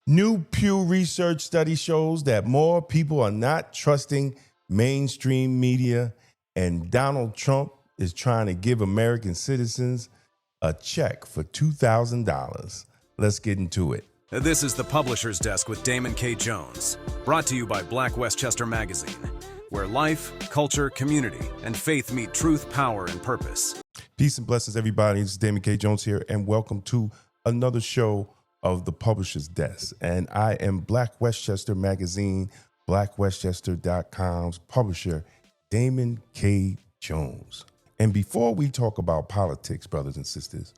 New Pew Research study shows that more people are not trusting mainstream media, and Donald Trump is trying to give American citizens a check for $2,000. Let's get into it. This is the Publisher's Desk with Damon K. Jones, brought to you by Black Westchester Magazine, where life, culture, community, and faith meet truth, power, and purpose. Peace and blessings, everybody. This is Damon K. Jones here, and welcome to another show of the Publisher's Desk. And I am Black Westchester Magazine, blackwestchester.com's publisher, Damon K. Jones. And before we talk about politics, brothers and sisters,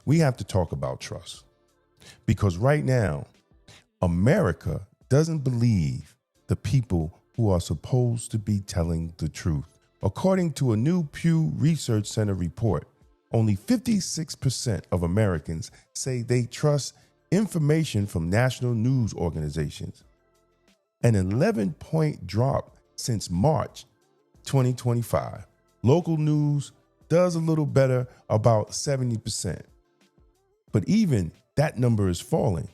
we have to talk about trust. Because right now, America doesn't believe the people who are supposed to be telling the truth. According to a new Pew Research Center report, only 56% of Americans say they trust information from national news organizations, an 11-point drop since March 2025. Local news does a little better, about 70%. But even that number is falling.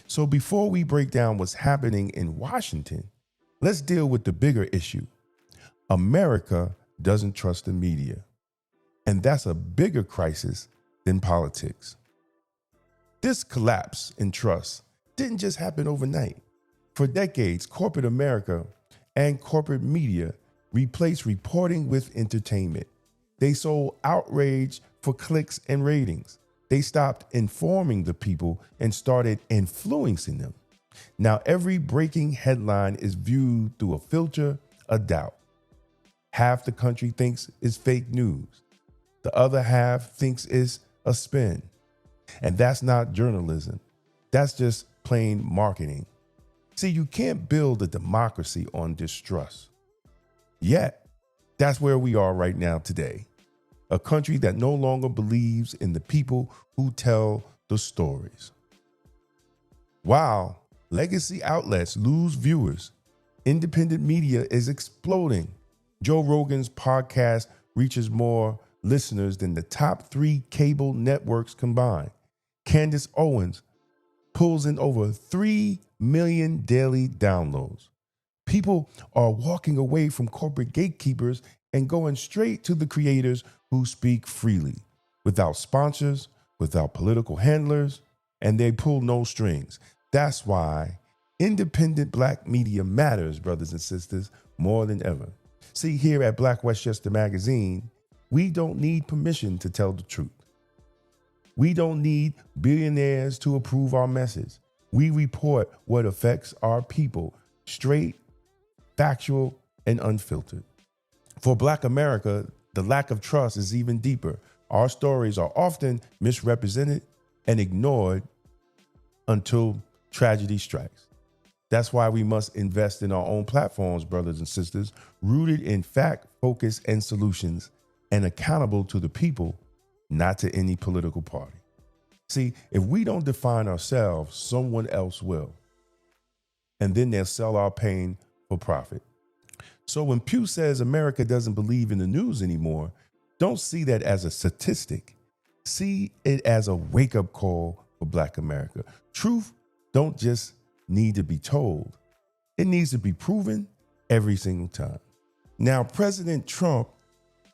So before we break down what's happening in Washington, let's deal with the bigger issue. America doesn't trust the media. And that's a bigger crisis than politics. This collapse in trust didn't just happen overnight. For decades, corporate America and corporate media replaced reporting with entertainment. They sold outrage for clicks and ratings. They stopped informing the people and started influencing them. Now, every breaking headline is viewed through a filter of doubt. Half the country thinks it's fake news. The other half thinks it's a spin. And that's not journalism. That's just plain marketing. See, you can't build a democracy on distrust. Yet, that's where we are right now today. A country that no longer believes in the people who tell the stories. While legacy outlets lose viewers, independent media is exploding. Joe Rogan's podcast reaches more listeners than the top 3 cable networks combined. Candace Owens pulls in over 3 million daily downloads. People are walking away from corporate gatekeepers and going straight to the creators who speak freely, without sponsors, without political handlers, and they pull no strings. That's why independent Black media matters, brothers and sisters, more than ever. See, here at Black Westchester Magazine, we don't need permission to tell the truth. We don't need billionaires to approve our message. We report what affects our people, straight, factual, and unfiltered. For Black America, the lack of trust is even deeper. Our stories are often misrepresented and ignored until tragedy strikes. That's why we must invest in our own platforms, brothers and sisters, rooted in fact, focus, and solutions, and accountable to the people, not to any political party. See, if we don't define ourselves, someone else will. And then they'll sell our pain for profit. So when Pew says America doesn't believe in the news anymore, don't see that as a statistic. See it as a wake-up call for Black America. Truth don't just need to be told. It needs to be proven every single time. Now, President Trump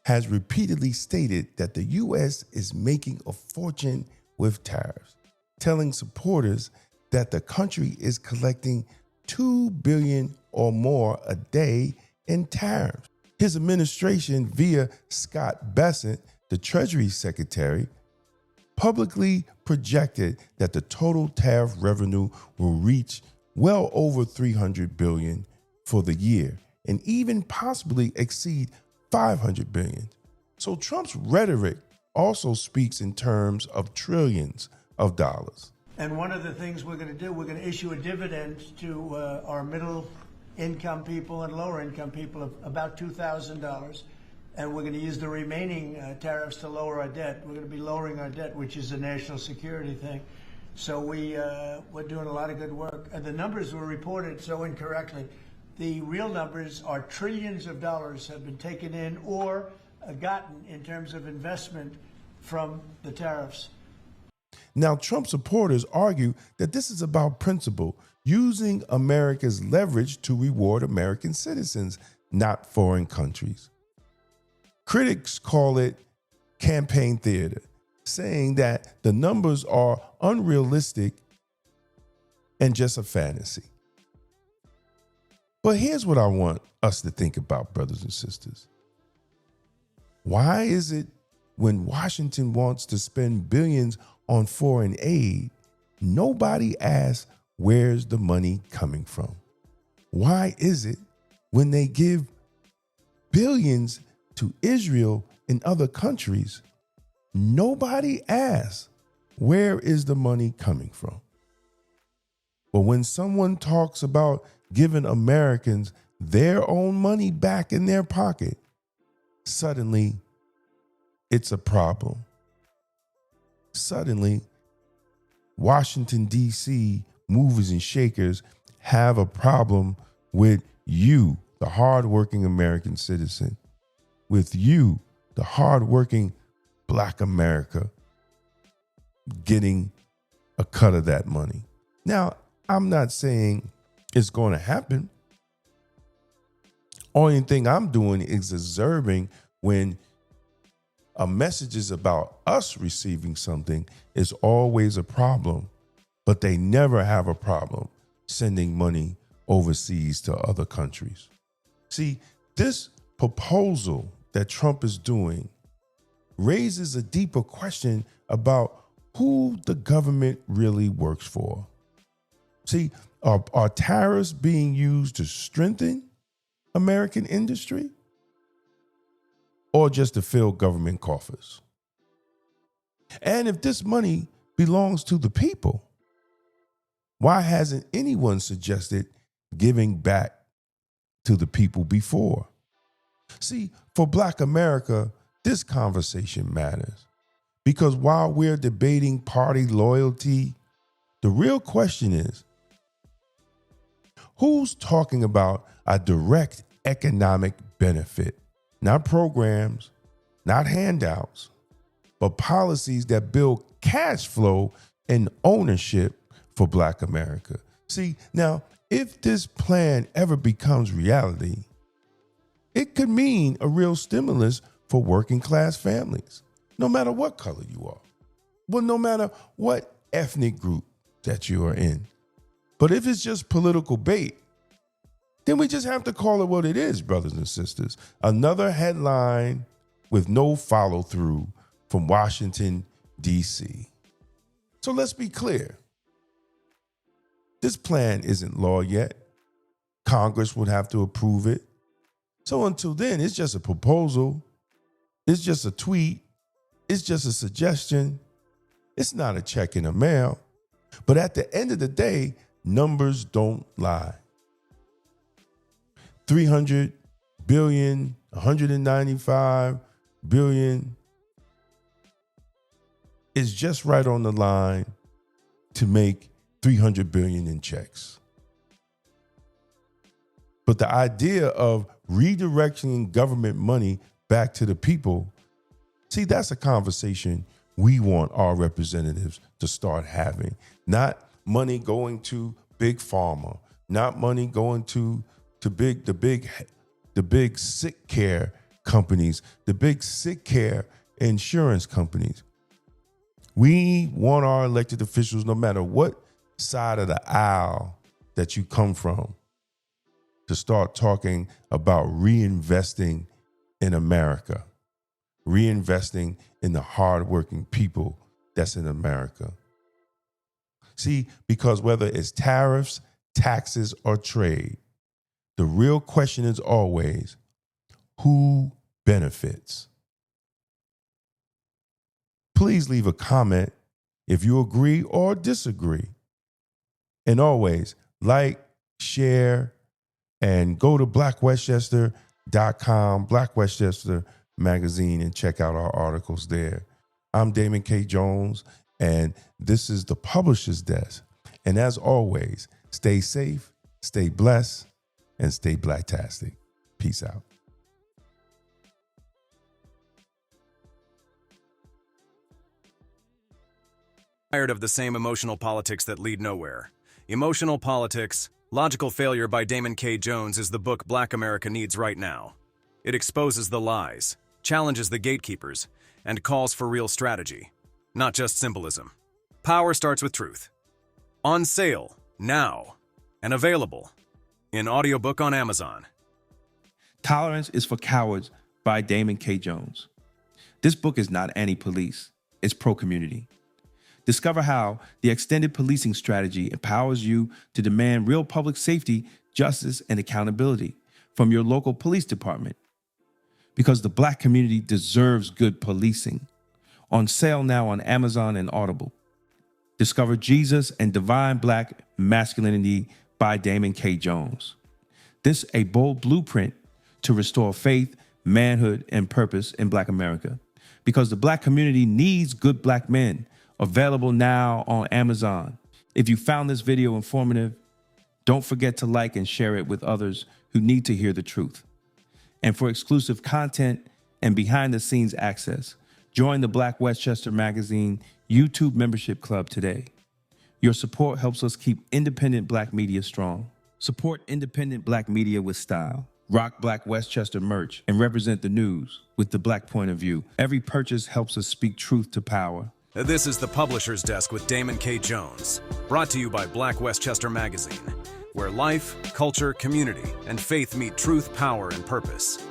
has repeatedly stated that the U.S. is making a fortune with tariffs, telling supporters that the country is collecting $2 billion or more a day in tariffs. His administration, via Scott Bessent, the Treasury Secretary, publicly projected that the total tariff revenue will reach well over $300 billion for the year, and even possibly exceed $500 billion. So Trump's rhetoric also speaks in terms of trillions of dollars. And one of the things we're going to do, we're going to issue a dividend to our middle income people and lower income people of about $2,000. And we're going to use the remaining tariffs to lower our debt. We're going to be lowering our debt, which is a national security thing. So we're doing a lot of good work. And the numbers were reported so incorrectly. The real numbers are trillions of dollars have been taken in or gotten in terms of investment from the tariffs. Now, Trump supporters argue that this is about principle, using America's leverage to reward American citizens, not foreign countries. Critics call it campaign theater, saying that the numbers are unrealistic and just a fantasy. But here's what I want us to think about, brothers and sisters. Why is it when Washington wants to spend billions on foreign aid, nobody asks where's the money coming from? Why is it when they give billions to Israel and other countries, nobody asks where is the money coming from? But when someone talks about giving Americans their own money back in their pocket, suddenly it's a problem. Suddenly, Washington, D.C. movers and shakers have a problem with you, the hardworking American citizen, with you, the hardworking Black America, getting a cut of that money. Now, I'm not saying it's going to happen. Only thing I'm doing is observing when a message is about us receiving something is always a problem, but they never have a problem sending money overseas to other countries. See, this proposal that Trump is doing raises a deeper question about who the government really works for. See, are tariffs being used to strengthen American industry or just to fill government coffers? And if this money belongs to the people, why hasn't anyone suggested giving back to the people before? See, for Black America, this conversation matters because while we're debating party loyalty, the real question is, who's talking about a direct economic benefit? Not programs, not handouts, but policies that build cash flow and ownership for Black America. See, now, if this plan ever becomes reality, it could mean a real stimulus for working class families, no matter what color you are, well, no matter what ethnic group that you are in. But if it's just political bait, then we just have to call it what it is, brothers and sisters. Another headline with no follow through from Washington, D.C. So let's be clear. This plan isn't law yet. Congress would have to approve it. So until then, it's just a proposal. It's just a tweet. It's just a suggestion. It's not a check in the mail. But at the end of the day, numbers don't lie. 300 billion, 195 billion is just right on the line to make 300 billion in checks. But the idea of redirecting government money back to the people, see, that's a conversation we want our representatives to start having. Not money going to big pharma, not money going to the big sick care companies, the big sick care insurance companies. We want our elected officials, no matter what side of the aisle that you come from, to start talking about reinvesting in America, reinvesting in the hardworking people that's in America. See, because whether it's tariffs, taxes, or trade, the real question is always, who benefits? Please leave a comment if you agree or disagree. And always like, share, and go to blackwestchester.com, Black Westchester magazine, and check out our articles there. I'm Damon K. Jones, and this is the Publisher's Desk. And as always, stay safe, stay blessed, and stay blacktastic. Peace out. Tired of the same emotional politics that lead nowhere. Emotional Politics, Logical Failure by Damon K. Jones is the book Black America needs right now. It exposes the lies, challenges the gatekeepers, and calls for real strategy, not just symbolism. Power starts with truth. On sale, now, and available in audiobook on Amazon. Tolerance is for Cowards by Damon K. Jones. This book is not anti-police, it's pro-community. Discover how the extended policing strategy empowers you to demand real public safety, justice, and accountability from your local police department. Because the Black community deserves good policing. On sale now on Amazon and Audible. Discover Jesus and Divine Black Masculinity by Damon K. Jones. This a bold blueprint to restore faith, manhood, and purpose in Black America. Because the Black community needs good Black men. Available now on Amazon. If you found this video informative, don't forget to like and share it with others who need to hear the truth. And for exclusive content and behind-the-scenes access, join the Black Westchester Magazine YouTube membership club today. Your support helps us keep independent Black media strong. Support independent Black media with style. Rock Black Westchester merch and represent the news with the Black point of view. Every purchase helps us speak truth to power. This is the Publisher's Desk with Damon K. Jones, brought to you by Black Westchester Magazine, where life, culture, community, and faith meet truth, power, and purpose.